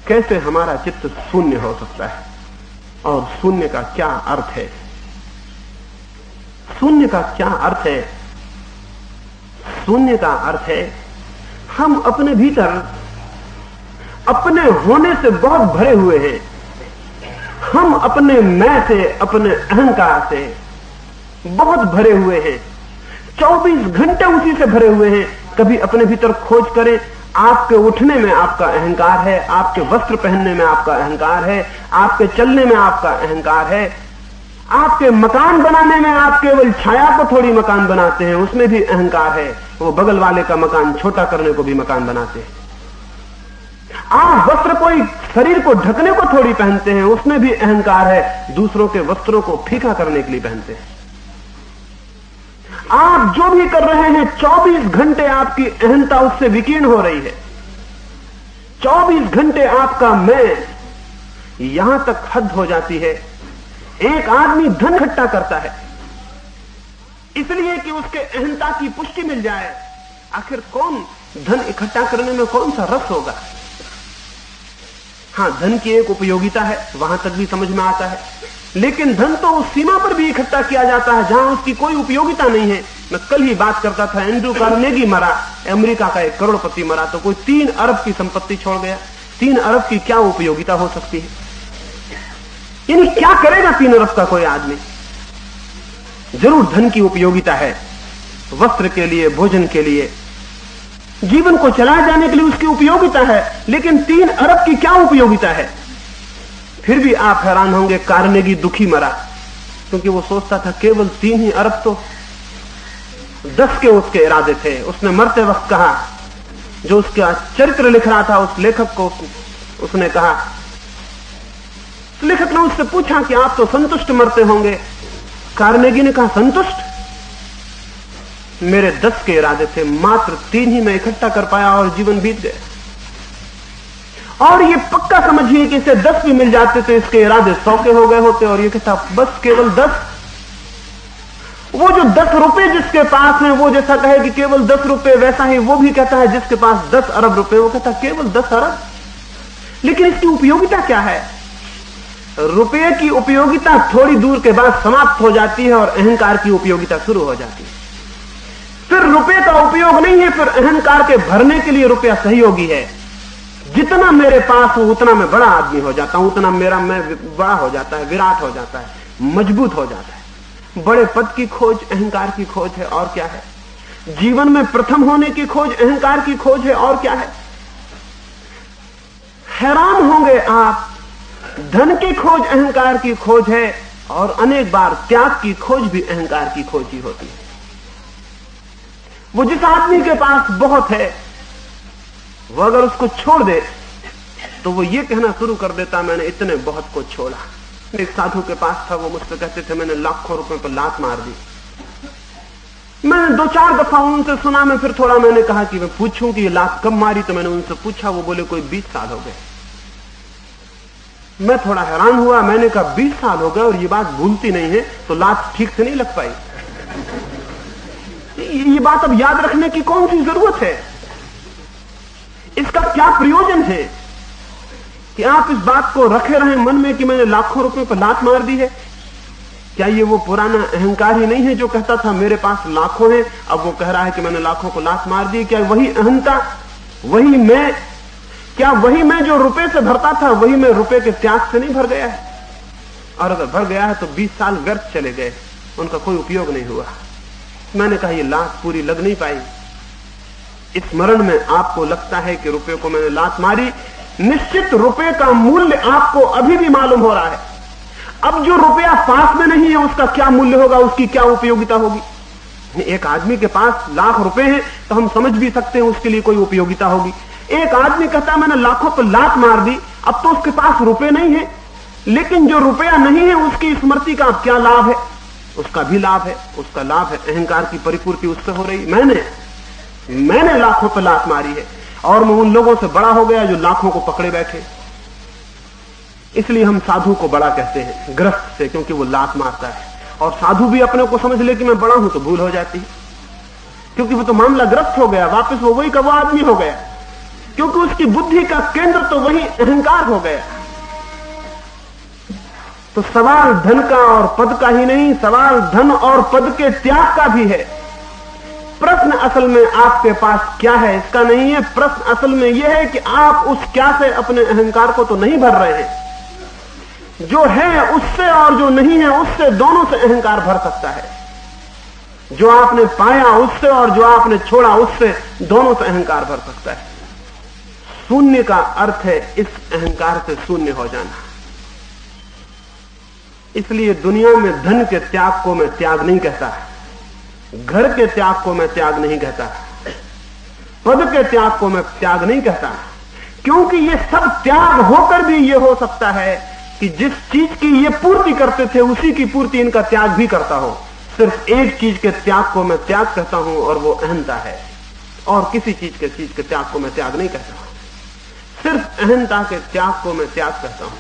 कैसे हमारा चित्त शून्य हो सकता है और शून्य का क्या अर्थ है? शून्य का क्या अर्थ है? शून्य का अर्थ है हम अपने भीतर अपने होने से बहुत भरे हुए हैं। हम अपने मैं से, अपने अहंकार से बहुत भरे हुए हैं। 24 घंटे उसी से भरे हुए हैं। कभी अपने भीतर खोज करें, आपके उठने में आपका अहंकार है, आपके वस्त्र पहनने में आपका अहंकार है, आपके चलने में आपका अहंकार है, आपके मकान बनाने में आप केवल छाया को थोड़ी मकान बनाते हैं, उसमें भी अहंकार है। वो बगल वाले का मकान छोटा करने को भी मकान बनाते हैं। आप वस्त्र कोई शरीर को ढकने को थोड़ी पहनते हैं, उसमें भी अहंकार है। दूसरों के वस्त्रों को फीका करने के लिए पहनते हैं। आप जो भी कर रहे हैं 24 घंटे आपकी अहंता उससे विकीर्ण हो रही है। 24 घंटे आपका मैं यहां तक हद हो जाती है। एक आदमी धन इकट्ठा करता है इसलिए कि उसके अहंता की पुष्टि मिल जाए। आखिर कौन धन इकट्ठा करने में कौन सा रस होगा? हां, धन की एक उपयोगिता है, वहां तक भी समझ में आता है, लेकिन धन तो उस सीमा पर भी इकट्ठा किया जाता है जहां उसकी कोई उपयोगिता नहीं है। मैं कल ही बात करता था, एंड्रू कार्नेगी मरा, अमेरिका का एक करोड़पति मरा तो कोई 3 अरब की संपत्ति छोड़ गया। 3 अरब की क्या उपयोगिता हो सकती है? यानी क्या करेगा 3 अरब का कोई आदमी? जरूर धन की उपयोगिता है, वस्त्र के लिए, भोजन के लिए, जीवन को चलाए जाने के लिए उसकी उपयोगिता है, लेकिन 3 अरब की क्या उपयोगिता है? फिर भी आप हैरान होंगे, कार्नेगी दुखी मरा क्योंकि वो सोचता था केवल 3 ही अरब तो 10 के उसके इरादे थे। उसने मरते वक्त कहा, जो उसका चरित्र लिख रहा था उस लेखक को उसने कहा, लेखक ने उससे पूछा कि आप तो संतुष्ट मरते होंगे। कार्नेगी ने कहा, संतुष्ट? मेरे 10 के इरादे थे, मात्र 3 ही मैं इकट्ठा कर पाया और जीवन बीत गया। और ये पक्का समझिए कि इसे 10 भी मिल जाते तो इसके इरादे 100 के हो गए होते और ये कहता बस केवल 10। वो जो 10 रुपए जिसके पास है वो जैसा कहे कि केवल 10 रुपए, वैसा ही वो भी कहता है जिसके पास 10 अरब रुपए वो कहता केवल 10 अरब। लेकिन इसकी उपयोगिता क्या है? रुपये की उपयोगिता थोड़ी दूर के बाद समाप्त हो जाती है और अहंकार की उपयोगिता शुरू हो जाती है। फिर रुपये का उपयोग नहीं है, फिर अहंकार के भरने के लिए रुपया सहयोगी है। जितना मेरे पास हो उतना मैं बड़ा आदमी हो जाता हूं, उतना मेरा मैं बड़ा हो जाता है, विराट हो जाता है, मजबूत हो जाता है। बड़े पद की खोज अहंकार की खोज है, और क्या है? जीवन में प्रथम होने की खोज अहंकार की खोज है, और क्या है? हैरान होंगे आप, धन की खोज अहंकार की खोज है और अनेक बार त्याग की खोज भी अहंकार की खोज ही होती है। वो जिस आदमी के पास बहुत है वो अगर उसको छोड़ दे तो वो ये कहना शुरू कर देता मैंने इतने बहुत को छोड़ा। एक साधु के पास था, वो मुझसे कहते थे मैंने लाखों रुपए पर लात मार दी। मैंने 2-4 दफा उनसे सुना, मैं फिर थोड़ा मैंने कहा कि मैं पूछूं कि ये लात कब मारी, तो मैंने उनसे पूछा, वो बोले कोई 20 साल हो गए। मैं थोड़ा हैरान हुआ, मैंने कहा 20 साल हो गए और ये बात भूलती नहीं है तो लात ठीक से नहीं लग पाई। ये बात अब याद रखने की कौन सी जरूरत है? इसका क्या प्रयोजन है कि आप इस बात को रखे रहें मन में कि मैंने लाखों रुपए पर लात मार दी है? क्या ये वो पुराना अहंकार ही नहीं है जो कहता था मेरे पास लाखों हैं, अब वो कह रहा है कि मैंने लाखों को लात मार दी? क्या वही अहंता, वही मैं, क्या वही मैं जो रुपए से भरता था वही मैं रुपए के त्याग से नहीं भर गया है? और अगर भर गया है तो 20 साल व्यर्थ चले गए, उनका कोई उपयोग नहीं हुआ। मैंने कहा ये लात पूरी लग नहीं पाई। इस मरण में आपको लगता है कि रुपए को मैंने लात मारी, निश्चित रुपए का मूल्य आपको अभी भी मालूम हो रहा है। अब जो रुपया पास में नहीं है उसका क्या मूल्य होगा, उसकी क्या उपयोगिता होगी? एक आदमी के पास लाख रुपए हैं तो हम समझ भी सकते हैं उसके लिए कोई उपयोगिता होगी। एक आदमी कहता मैंने लाखों पर लात मार दी, अब तो उसके पास रुपए नहीं है, लेकिन जो रुपया नहीं है उसकी स्मृति का क्या लाभ है? उसका भी लाभ है, उसका लाभ है अहंकार की परिपूर्ति उससे हो रही। मैंने लाखों पर लात मारी है और मैं उन लोगों से बड़ा हो गया जो लाखों को पकड़े बैठे। इसलिए हम साधु को बड़ा कहते हैं ग्रस्त से, क्योंकि वो लात मारता है। और साधु भी अपने को समझ ले कि मैं बड़ा हूं तो भूल हो जाती है, क्योंकि वो तो मामला ग्रस्त हो गया, वापस वो वही का वो आदमी हो गया। क्योंकि उसकी बुद्धि का केंद्र तो वही अहंकार हो गया। तो सवाल धन का और पद का ही नहीं, सवाल धन और पद के त्याग का भी है। प्रश्न असल में आपके पास क्या है इसका नहीं है, प्रश्न असल में यह है कि आप उस क्या से अपने अहंकार को तो नहीं भर रहे हैं। जो है उससे और जो नहीं है उससे, दोनों से अहंकार भर सकता है। जो आपने पाया उससे और जो आपने छोड़ा उससे, दोनों से अहंकार भर सकता है। शून्य का अर्थ है इस अहंकार से शून्य हो जाना। इसलिए दुनिया में धन के त्याग को मैं त्याग नहीं कहता, घर के त्याग को मैं त्याग नहीं कहता, पद के त्याग को मैं त्याग नहीं कहता, क्योंकि ये सब त्याग होकर भी ये हो सकता है कि जिस चीज की ये पूर्ति करते थे उसी की पूर्ति इनका त्याग भी करता हो। सिर्फ एक चीज के त्याग को मैं त्याग कहता हूं और वो अहंता है, और किसी चीज के त्याग को मैं त्याग नहीं कहता। सिर्फ अहंता के त्याग को मैं त्याग कहता हूं,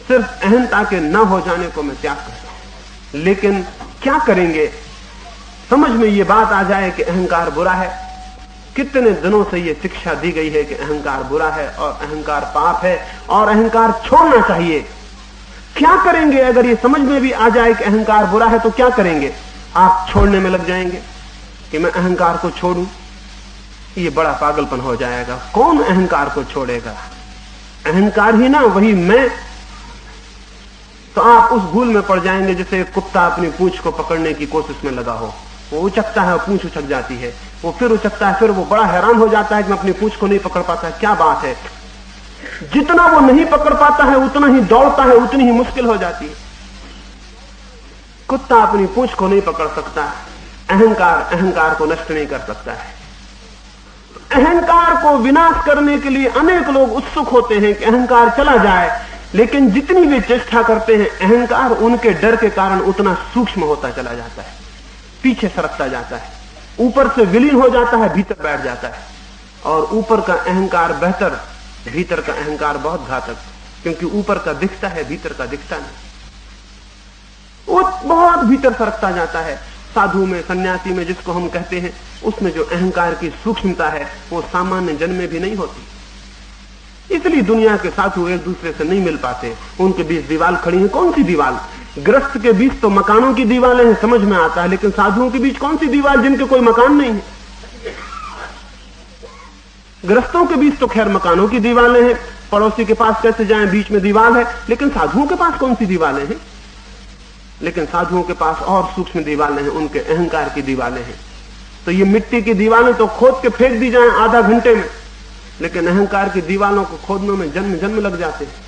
सिर्फ अहंता के न हो जाने को मैं त्याग करता हूं। लेकिन क्या करेंगे? समझ में ये बात आ जाए कि अहंकार बुरा है। कितने दिनों से ये शिक्षा दी गई है कि अहंकार बुरा है और अहंकार पाप है और अहंकार छोड़ना चाहिए। क्या करेंगे अगर ये समझ में भी आ जाए कि अहंकार बुरा है? तो क्या करेंगे? आप छोड़ने में लग जाएंगे कि मैं अहंकार को छोड़ूं। ये बड़ा पागलपन हो जाएगा। कौन अहंकार को छोड़ेगा? अहंकार ही ना वही मैं। तो आप उस भूल में पड़ जाएंगे जैसे कुत्ता अपनी पूंछ को पकड़ने की कोशिश में लगा हो। वो उचकता है, पूंछ उचक जाती है, वो फिर उचकता है, फिर वो बड़ा हैरान हो जाता है कि मैं अपनी पूंछ को नहीं पकड़ पाता, क्या बात है। जितना वो नहीं पकड़ पाता है उतना ही दौड़ता है, उतनी ही मुश्किल हो जाती है। कुत्ता अपनी पूंछ को नहीं पकड़ सकता, अहंकार को नष्ट नहीं कर सकता है। अहंकार को विनाश करने के लिए अनेक लोग उत्सुक होते हैं कि अहंकार चला जाए, लेकिन जितनी भी चेष्टा करते हैं अहंकार उनके डर के कारण उतना सूक्ष्म होता चला जाता है, पीछे सरकता जाता है, ऊपर से विलीन हो जाता है, भीतर बैठ जाता है। और ऊपर का अहंकार बेहतर, भीतर का अहंकार बहुत घातक, क्योंकि ऊपर का दिखता है, भीतर का दिखता नहीं। वो बहुत भीतर सरकता जाता है। साधु में, सन्यासी में जिसको हम कहते हैं, उसमें जो अहंकार की सूक्ष्मता है वो सामान्य जन में भी नहीं होती। इसलिए दुनिया के साधु एक दूसरे से नहीं मिल पाते, उनके बीच दीवार खड़ी है। कौन सी दीवार? ग्रस्त के बीच तो मकानों की दीवारें हैं, समझ में आता है, लेकिन साधुओं के बीच कौन सी दीवार जिनके कोई मकान नहीं है? ग्रस्तों के बीच तो खैर मकानों की दीवारें हैं, पड़ोसी के पास कैसे जाएं, बीच में दीवार है। लेकिन साधुओं के पास कौन सी दीवारें हैं? लेकिन साधुओं के पास और सूक्ष्म दीवारें हैं, उनके अहंकार की दीवारें हैं। तो ये मिट्टी की दीवारें तो खोद के फेंक दी जाएं आधा घंटे में, लेकिन अहंकार की दीवारों को खोदने में जन्म जन्म लग जाते हैं।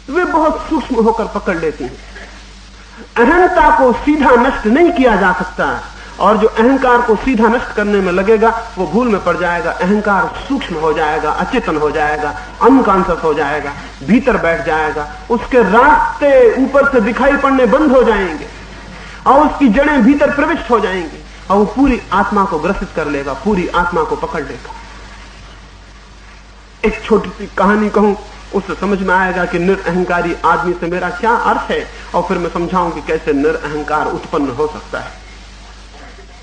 वे बहुत सूक्ष्म होकर पकड़ लेती हैं। अहंता को सीधा नष्ट नहीं किया जा सकता, और जो अहंकार को सीधा नष्ट करने में लगेगा वो भूल में पड़ जाएगा। अहंकार सूक्ष्म हो जाएगा, अचेतन हो जाएगा, अनकॉन्शियस हो जाएगा, भीतर बैठ जाएगा। उसके रास्ते ऊपर से दिखाई पड़ने बंद हो जाएंगे और उसकी जड़ें भीतर प्रविष्ट हो जाएंगी और वो पूरी आत्मा को ग्रसित कर लेगा, पूरी आत्मा को पकड़ लेगा। एक छोटी सी कहानी कहूं, उससे समझ में आएगा कि निरअहंकारी आदमी से मेरा क्या अर्थ है, और फिर मैं समझाऊं कि कैसे निरअहंकार उत्पन्न हो सकता है,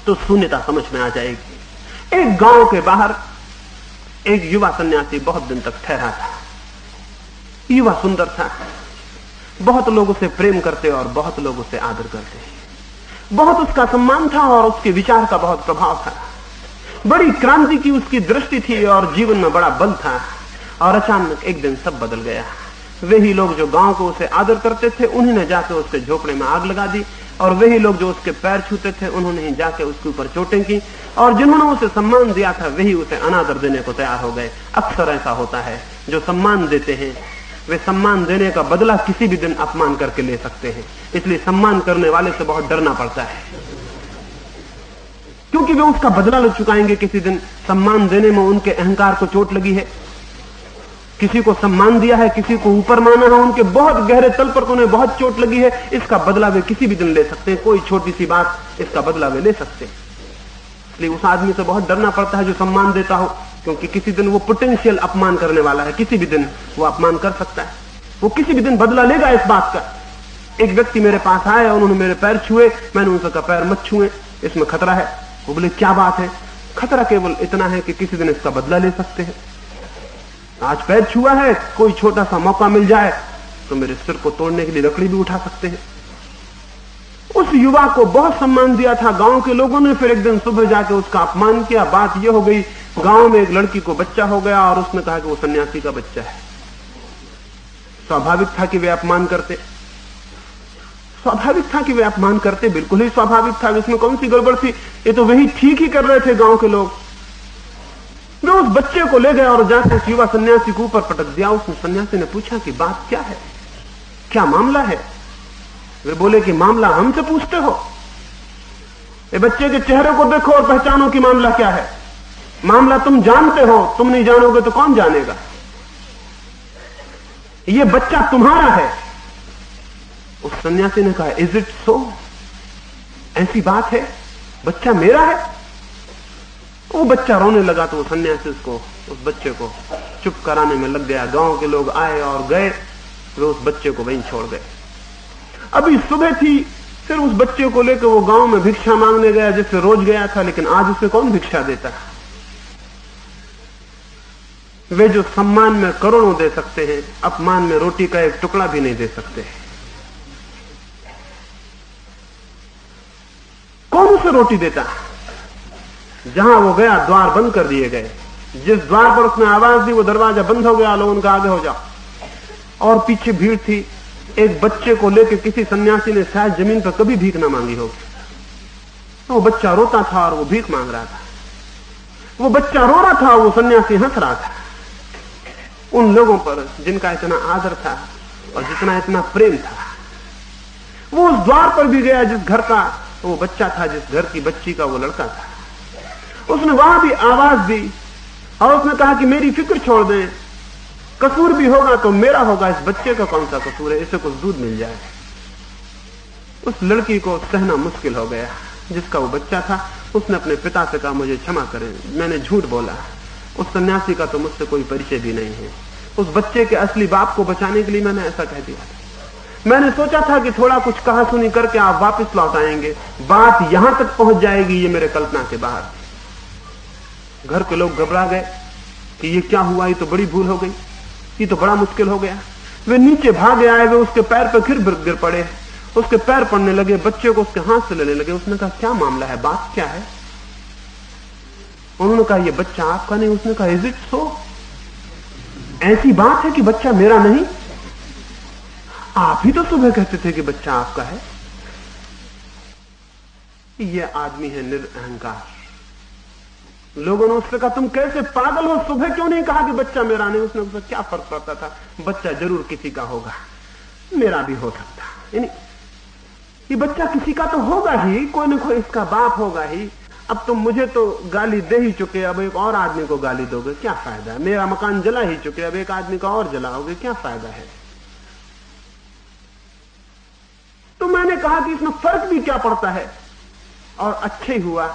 तो शून्यता समझ में आ जाएगी। एक गांव के बाहर एक युवा सन्यासी बहुत दिन तक ठहरा था। युवा सुंदर था, बहुत लोग उसे प्रेम करते और बहुत लोग उसे आदर करते। बहुत उसका सम्मान था और उसके विचार का बहुत प्रभाव था। बड़ी क्रांति की उसकी दृष्टि थी और जीवन में बड़ा बल था। और अचानक एक दिन सब बदल गया। वे ही लोग जो गांव को उसे आदर करते थे, उन्हीं ने जाके उसके झोपड़े में आग लगा दी, और वही लोग जो उसके पैर छूते थे उन्होंने ही जाके उसके ऊपर चोटें की, और जिन्होंने उसे सम्मान दिया था वही उसे अनादर देने को तैयार हो गए। अक्सर ऐसा होता है, जो सम्मान देते हैं वे सम्मान देने का बदला किसी भी दिन अपमान करके ले सकते हैं। इसलिए सम्मान करने वाले से बहुत डरना पड़ता है, क्योंकि वे उसका बदला ले चुकाएंगे किसी दिन। सम्मान देने में उनके अहंकार को चोट लगी है, किसी को सम्मान दिया है, किसी को ऊपर माना है, उनके बहुत गहरे तल पर उन्हें बहुत चोट लगी है। इसका बदला वे किसी भी दिन ले सकते हैं, कोई छोटी सी बात इसका बदला वे ले सकते हैं। इसलिए उस आदमी से बहुत डरना पड़ता है जो सम्मान देता हो, क्योंकि किसी दिन वो पोटेंशियल अपमान करने वाला है, किसी भी दिन वो अपमान कर सकता है, वो किसी भी दिन बदला लेगा इस बात का। एक व्यक्ति मेरे पास आए, उन्होंने मेरे पैर छुए, मैंने उनसे कहा पैर मत छुए, इसमें खतरा है। वो बोले क्या बात है? खतरा केवल इतना है कि किसी दिन इसका बदला ले सकते हैं। आज पैर छुआ है, कोई छोटा सा मौका मिल जाए तो मेरे सिर को तोड़ने के लिए लकड़ी भी उठा सकते हैं। उस युवा को बहुत सम्मान दिया था गांव के लोगों ने, फिर एक दिन सुबह जाके उसका अपमान किया। बात यह हो गई, गांव में एक लड़की को बच्चा हो गया और उसने कहा कि वो सन्यासी का बच्चा है। स्वाभाविक था कि वे अपमान करते, स्वाभाविक था कि वे अपमान करते, बिल्कुल ही स्वाभाविक था। इसमें कौन सी गड़बड़ थी? ये तो वही ठीक ही कर रहे थे गांव के लोग। वे उस बच्चे को ले गए और जाकर उस युवा सन्यासी को ऊपर पटक दिया। उसने सन्यासी ने पूछा कि बात क्या है, क्या मामला है? वे बोले कि मामला हमसे पूछते हो? ये बच्चे के चेहरे को देखो और पहचानो कि मामला क्या है। मामला तुम जानते हो, तुम नहीं जानोगे तो कौन जानेगा? ये बच्चा तुम्हारा है। उस सन्यासी ने कहा, इज इट सो? ऐसी बात है, बच्चा मेरा है? वो बच्चा रोने लगा तो वो सन्यासी उसको, उस बच्चे को चुप कराने में लग गया। गांव के लोग आए और गए, वे उस बच्चे को वहीं छोड़ गए। अभी सुबह थी, फिर उस बच्चे को लेकर वो गांव में भिक्षा मांगने गया, जिससे रोज गया था, लेकिन आज उसे कौन भिक्षा देता? वे जो सम्मान में करोड़ों दे सकते हैं, अपमान में रोटी का एक टुकड़ा भी नहीं दे सकते। कौन उसे रोटी देता? जहां वो गया द्वार बंद कर दिए गए। जिस द्वार पर उसने आवाज दी वो दरवाजा बंद हो गया, लोग उनका आगे हो जाओ। और पीछे भीड़ थी। एक बच्चे को लेकर किसी सन्यासी ने शायद जमीन पर कभी भीख ना मांगी होगी। वो बच्चा रोता था और वो भीख मांग रहा था। वो बच्चा रो रहा था, वो सन्यासी हंस रहा था। उन लोगों पर जिनका इतना आदर था और जितना इतना प्रेम था। वो उस द्वार पर भी गया जिस घर का वो बच्चा था, जिस घर की बच्ची का वो लड़का था। उसने वहां भी आवाज दी और उसने कहा कि मेरी फिक्र छोड़ दें, कसूर भी होगा तो मेरा होगा, इस बच्चे का कौन सा कसूर है, इसे कुछ दूध मिल जाए। उस लड़की को सहना मुश्किल हो गया, जिसका वो बच्चा था। उसने अपने पिता से कहा, मुझे क्षमा करें, मैंने झूठ बोला। उस सन्यासी का तो मुझसे कोई परिचय भी नहीं है। उस बच्चे के असली बाप को बचाने के लिए मैंने ऐसा कह दिया था। मैंने सोचा था कि थोड़ा कुछ कहा सुनी करके आप वापस लौट आएंगे, बात यहां तक पहुंच जाएगी, ये मेरे कल्पना के बाहर। घर के लोग घबरा गए कि ये क्या हुआ, ये तो बड़ी भूल हो गई, ये तो बड़ा मुश्किल हो गया। वे नीचे भागे आए, वे उसके पैर पर फिर गिर पड़े, उसके पैर पड़ने लगे, बच्चे को उसके हाथ से लेने लगे। उसने कहा, क्या मामला है, बात क्या है? उन्होंने कहा, ये बच्चा आपका नहीं। उसने कहा, इज इट सो? ऐसी बात है कि बच्चा मेरा नहीं? आप ही तो सुबह कहते थे कि बच्चा आपका है। ये आदमी है निरअहंकार। लोगों ने उससे कहा, तुम कैसे पागल हो, सुबह क्यों नहीं कहा कि बच्चा मेरा नहीं? उसने कहा, क्या फर्क पड़ता था, बच्चा जरूर किसी का होगा, मेरा भी हो सकता। यानी ये बच्चा किसी का तो होगा ही, कोई ना कोई इसका बाप होगा ही। अब तुम मुझे तो गाली दे ही चुके, अब एक और आदमी को गाली दोगे, क्या फायदा है? मेरा मकान जला ही चुके, अब एक आदमी का और जलाओगे, क्या फायदा है? तो मैंने कहा कि इसमें फर्क भी क्या पड़ता है। और अच्छा ही हुआ,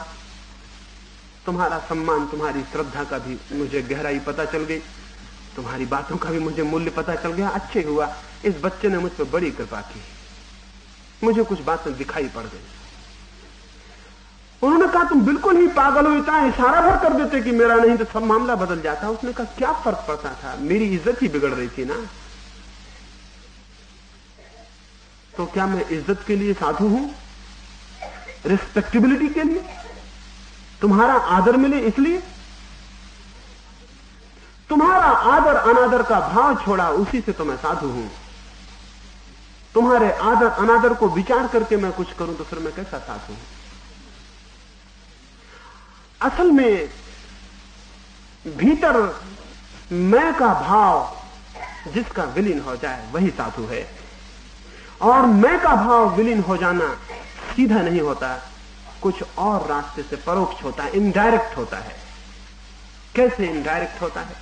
तुम्हारा सम्मान, तुम्हारी श्रद्धा का भी मुझे गहराई पता चल गई, तुम्हारी बातों का भी मुझे मूल्य पता चल गया। अच्छे हुआ, इस बच्चे ने मुझ पर बड़ी कृपा की, मुझे कुछ बातें दिखाई पड़ गई। उन्होंने कहा, तुम बिल्कुल ही पागल हो, इतना इशारा भर कर देते कि मेरा नहीं तो सब मामला बदल जाता। उसने कहा, क्या फर्क पड़ता था, मेरी इज्जत ही बिगड़ रही थी ना। तो क्या मैं इज्जत के लिए साधु हूं, रिस्पेक्टेबिलिटी के लिए, तुम्हारा आदर मिले इसलिए? तुम्हारा आदर अनादर का भाव छोड़ा, उसी से तो मैं साधु हूं। तुम्हारे आदर अनादर को विचार करके मैं कुछ करूं तो फिर मैं कैसा साधु हूं? असल में भीतर मैं का भाव जिसका विलीन हो जाए वही साधु है। और मैं का भाव विलीन हो जाना सीधा नहीं होता, कुछ और रास्ते से परोक्ष होता है, इनडायरेक्ट होता है। कैसे इनडायरेक्ट होता है?